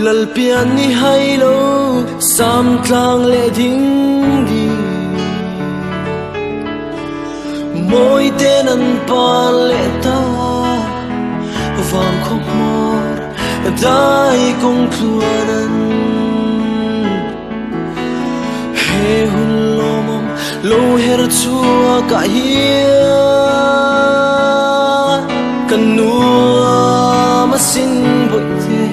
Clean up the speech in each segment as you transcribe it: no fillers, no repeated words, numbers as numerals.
lal pian ni hai lo sam tlang le ding di moi ten an pa le ta vang khop mor dai kong kluanan he hun lomom lo her chua ka hia kanua masin boite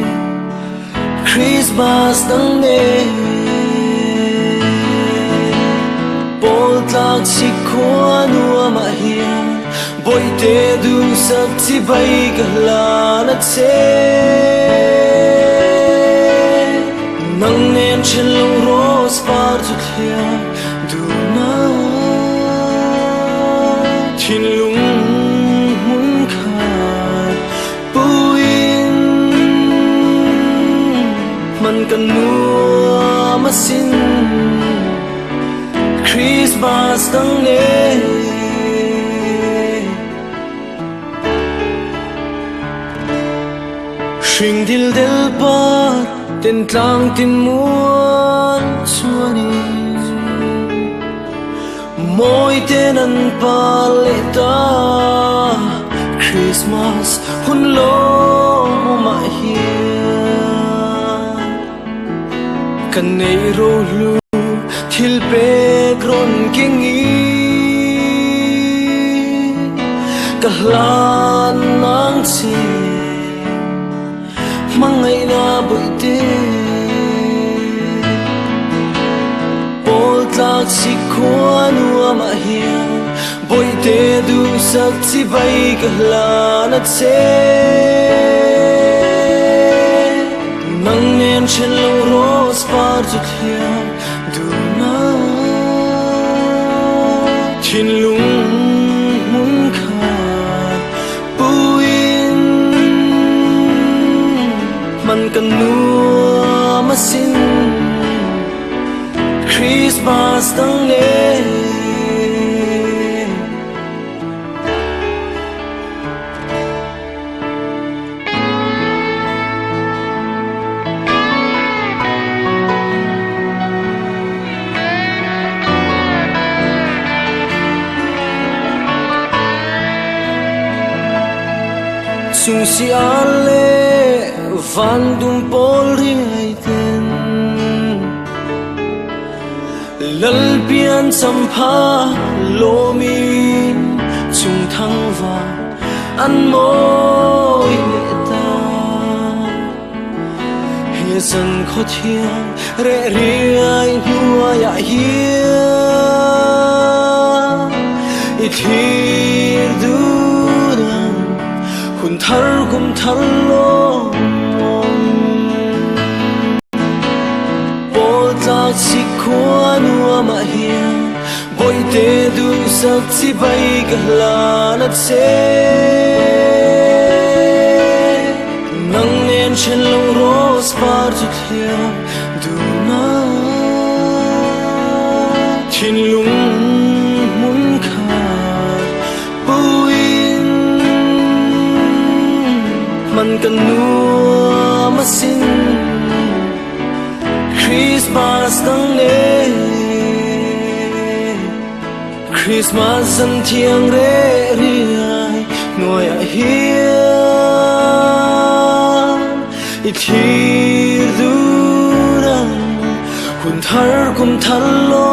Christmas nang ne bol tlak si khoa nua ma hia boite du sak chi bai ka la na che nang nen chen lo ros par tu thia du na chin lung mun khat puin man kan mua masin Christmas nang ne Shring dil del par ten tlang tin muan chuani moi ten an pa le ta Christmas hun lo ma hian kan nei ro lu thil pe kron kingi ka hlan nang chi mangai na boite bol tlak si khoa nua ma hian boite du sak chi bai ka hla na che nang nen chen lo ros par tu thia du na chin lung mun khat puin man kan nua masin Christmas nang ne sung si ale van dum pol ri ten lal pian sampha lo min chung thang va an moi le ta he san kho thiang re ri ai hua ya hia I thir du dan hun thar kum thar lo tlak si khoa nua ma hian boite du sak chi bai ka hla na che nang nen chen lo ros par tu thia du na chin lung mun khat puin man kan nua masin Christmas nang ne Christmas an thiang re ri ai noi a hian I thir du ran hun thar kum thar lo